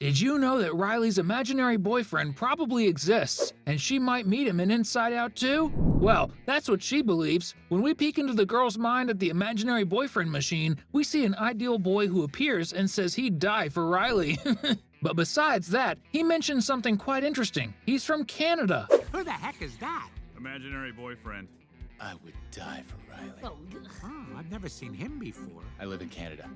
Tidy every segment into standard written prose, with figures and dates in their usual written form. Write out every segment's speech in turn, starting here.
Did you know that Riley's imaginary boyfriend probably exists, and she might meet him in Inside Out too? Well, that's what she believes. When we peek into the girl's mind at the imaginary boyfriend machine, we see an ideal boy who appears and says he'd die for Riley. But besides that, he mentions something quite interesting. He's from Canada. Who the heck is that? Imaginary boyfriend. I would die for Riley. I've never seen him before. I live in Canada.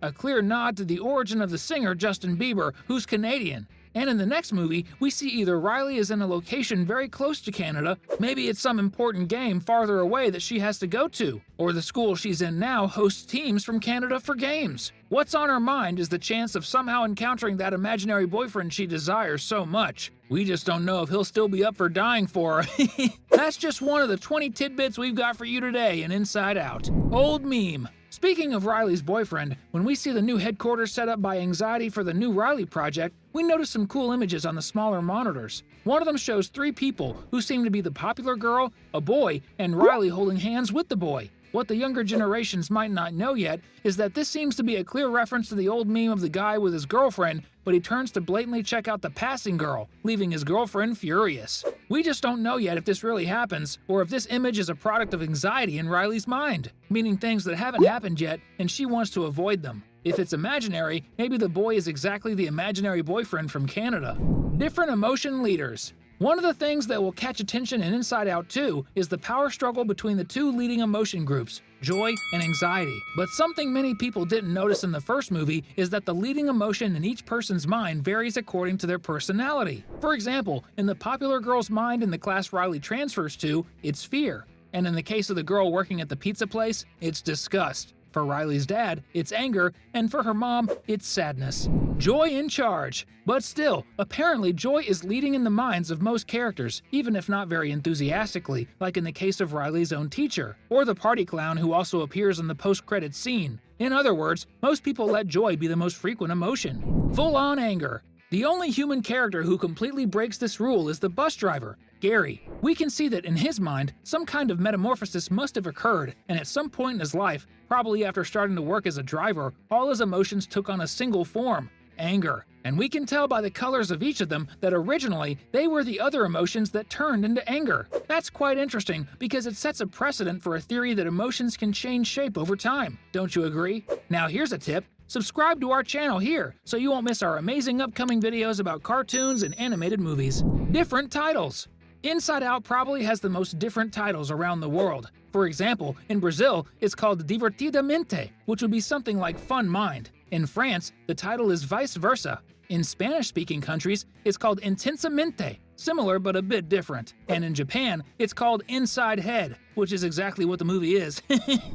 A clear nod to the origin of the singer Justin Bieber, who's Canadian. And in the next movie, we see either Riley is in a location very close to Canada, maybe it's some important game farther away that she has to go to, or the school she's in now hosts teams from Canada for games. What's on her mind is the chance of somehow encountering that imaginary boyfriend she desires so much. We just don't know if he'll still be up for dying for her. That's just one of the 20 tidbits we've got for you today in Inside Out. Old meme. Speaking of Riley's boyfriend, when we see the new headquarters set up by Anxiety for the new Riley project, we notice some cool images on the smaller monitors. One of them shows 3 people who seem to be the popular girl, a boy, and Riley holding hands with the boy. What the younger generations might not know yet is that this seems to be a clear reference to the old meme of the guy with his girlfriend, but he turns to blatantly check out the passing girl, leaving his girlfriend furious. We just don't know yet if this really happens, or if this image is a product of anxiety in Riley's mind, meaning things that haven't happened yet and she wants to avoid them. If it's imaginary, maybe the boy is exactly the imaginary boyfriend from Canada. Different emotion leaders. One of the things that will catch attention in Inside Out 2 is the power struggle between the 2 leading emotion groups, joy and anxiety. But something many people didn't notice in the first movie is that the leading emotion in each person's mind varies according to their personality. For example, in the popular girl's mind in the class Riley transfers to, it's fear. And in the case of the girl working at the pizza place, it's disgust. For Riley's dad, it's anger, and for her mom, it's sadness. Joy in charge. But still, apparently joy is leading in the minds of most characters, even if not very enthusiastically, like in the case of Riley's own teacher, or the party clown who also appears in the post-credits scene. In other words, most people let joy be the most frequent emotion. Full-on anger. The only human character who completely breaks this rule is the bus driver, Gary. We can see that in his mind, some kind of metamorphosis must have occurred, and at some point in his life, probably after starting to work as a driver, all his emotions took on a single form, anger. And we can tell by the colors of each of them that originally they were the other emotions that turned into anger. That's quite interesting because it sets a precedent for a theory that emotions can change shape over time. Don't you agree? Now here's a tip. Subscribe to our channel here so you won't miss our amazing upcoming videos about cartoons and animated movies. Different titles. Inside Out probably has the most different titles around the world. For example, in Brazil, it's called Divertidamente, which would be something like Fun Mind. In France, the title is vice versa. In Spanish-speaking countries, it's called Intensamente, similar but a bit different. And in Japan, it's called Inside Head, which is exactly what the movie is.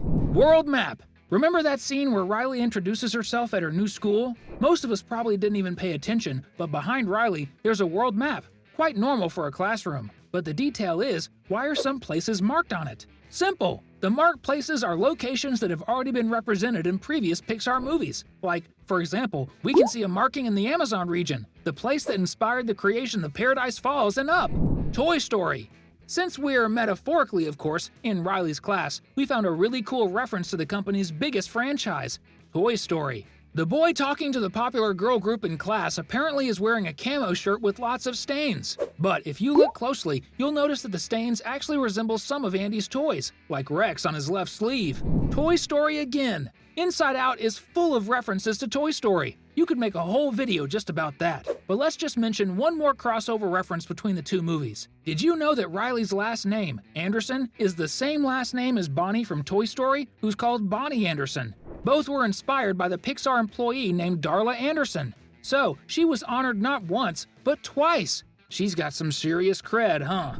World map. Remember that scene where Riley introduces herself at her new school? Most of us probably didn't even pay attention, but behind Riley, there's a world map. Quite normal for a classroom. But the detail is, why are some places marked on it? Simple! The marked places are locations that have already been represented in previous Pixar movies. Like, for example, we can see a marking in the Amazon region, the place that inspired the creation of Paradise Falls and Up. Toy Story. Since we're metaphorically, of course, in Riley's class, we found a really cool reference to the company's biggest franchise, Toy Story. The boy talking to the popular girl group in class apparently is wearing a camo shirt with lots of stains. But if you look closely, you'll notice that the stains actually resemble some of Andy's toys, like Rex on his left sleeve. Toy Story again. Inside Out is full of references to Toy Story. You could make a whole video just about that. But let's just mention one more crossover reference between the 2 movies. Did you know that Riley's last name, Anderson, is the same last name as Bonnie from Toy Story, who's called Bonnie Anderson? Both were inspired by the Pixar employee named Darla Anderson. So, she was honored not once, but twice. She's got some serious cred, huh?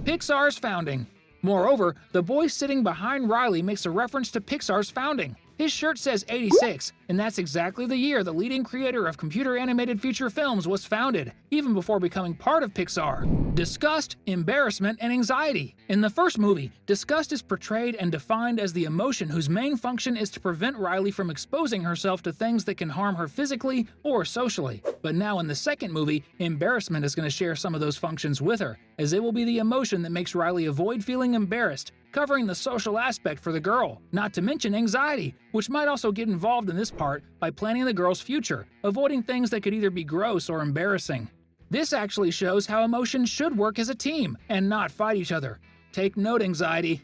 Pixar's Founding. Moreover, the boy sitting behind Riley makes a reference to Pixar's founding. His shirt says 86, and that's exactly the year the leading creator of computer-animated feature films was founded, even before becoming part of Pixar. Disgust, embarrassment, and anxiety. In the first movie, disgust is portrayed and defined as the emotion whose main function is to prevent Riley from exposing herself to things that can harm her physically or socially. But now in the second movie, embarrassment is going to share some of those functions with her, as it will be the emotion that makes Riley avoid feeling embarrassed, covering the social aspect for the girl, not to mention anxiety, which might also get involved in this part by planning the girl's future, avoiding things that could either be gross or embarrassing. This actually shows how emotions should work as a team and not fight each other. Take note, anxiety.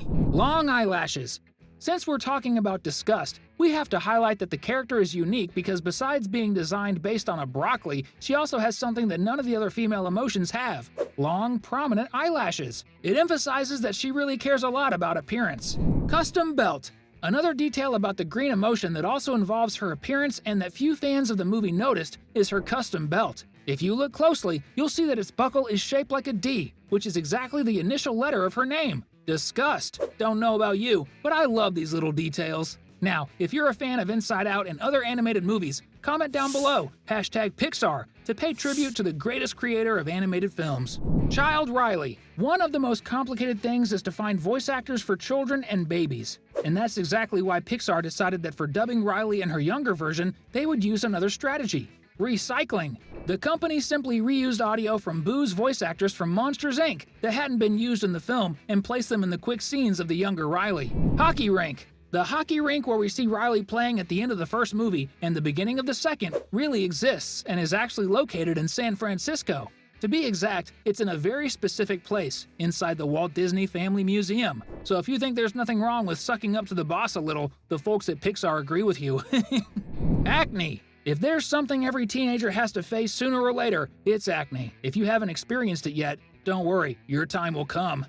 Long eyelashes. Since we're talking about Disgust, we have to highlight that the character is unique because besides being designed based on a broccoli, she also has something that none of the other female emotions have: long, prominent eyelashes. It emphasizes that she really cares a lot about appearance. Custom belt. Another detail about the green emotion that also involves her appearance and that few fans of the movie noticed is her custom belt. If you look closely, you'll see that its buckle is shaped like a D, which is exactly the initial letter of her name. Disgust. Don't know about you, but I love these little details. Now, if you're a fan of Inside Out and other animated movies, comment down below, #Pixar, to pay tribute to the greatest creator of animated films. Child Riley. One of the most complicated things is to find voice actors for children and babies. And that's exactly why Pixar decided that for dubbing Riley in her younger version, they would use another strategy: recycling. The company simply reused audio from Boo's voice actors from Monsters, Inc. that hadn't been used in the film and placed them in the quick scenes of the younger Riley. Hockey rink. The hockey rink where we see Riley playing at the end of the first movie and the beginning of the second really exists and is actually located in San Francisco. To be exact, it's in a very specific place, inside the Walt Disney Family Museum. So if you think there's nothing wrong with sucking up to the boss a little, the folks at Pixar agree with you. Acne. If there's something every teenager has to face sooner or later, it's acne. If you haven't experienced it yet, don't worry, your time will come.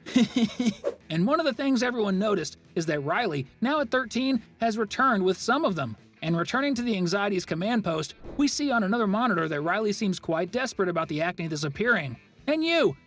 And one of the things everyone noticed is that Riley, now at 13, has returned with some of them. And returning to the anxiety's command post, we see on another monitor that Riley seems quite desperate about the acne disappearing. And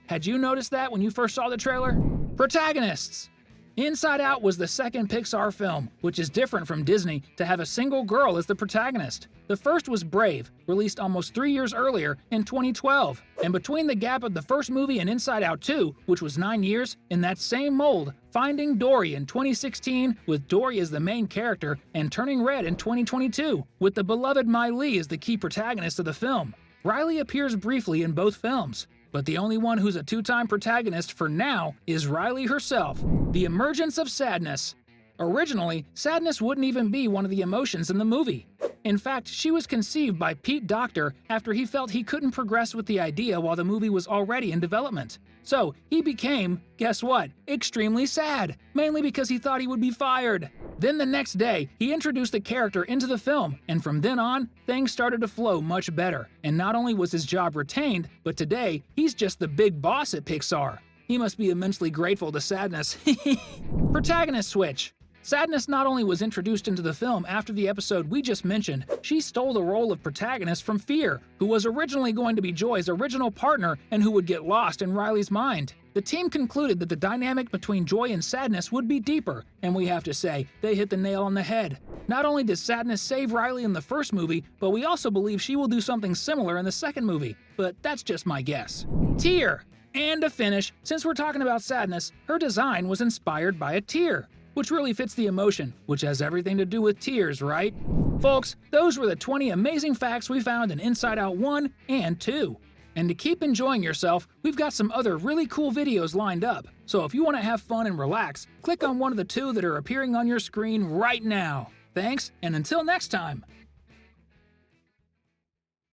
had you noticed that when you first saw the trailer? Protagonists. Inside Out was the second Pixar film, which is different from Disney, to have a single girl as the protagonist. The first was Brave, released almost 3 years earlier in 2012. And between the gap of the first movie and Inside Out 2, which was 9 years, in that same mold, Finding Dory in 2016, with Dory as the main character, and Turning Red in 2022, with the beloved Mai Lee as the key protagonist of the film. Riley appears briefly in both films, but the only one who's a two-time protagonist for now is Riley herself. The emergence of sadness. Originally, sadness wouldn't even be one of the emotions in the movie. In fact, she was conceived by Pete Docter after he felt he couldn't progress with the idea while the movie was already in development. So, he became, guess what, extremely sad, mainly because he thought he would be fired. Then the next day, he introduced the character into the film, and from then on, things started to flow much better. And not only was his job retained, but today, he's just the big boss at Pixar. He must be immensely grateful to Sadness. Protagonist switch. Sadness not only was introduced into the film after the episode we just mentioned, she stole the role of protagonist from Fear, who was originally going to be Joy's original partner and who would get lost in Riley's mind. The team concluded that the dynamic between Joy and Sadness would be deeper, and we have to say, they hit the nail on the head. Not only did Sadness save Riley in the first movie, but we also believe she will do something similar in the second movie, but that's just my guess. Tear. And to finish, since we're talking about Sadness, her design was inspired by a tear, which really fits the emotion, which has everything to do with tears, right? Folks, those were the 20 amazing facts we found in Inside Out 1 and 2. And to keep enjoying yourself, we've got some other really cool videos lined up. So if you want to have fun and relax, click on one of the two that are appearing on your screen right now. Thanks, and until next time!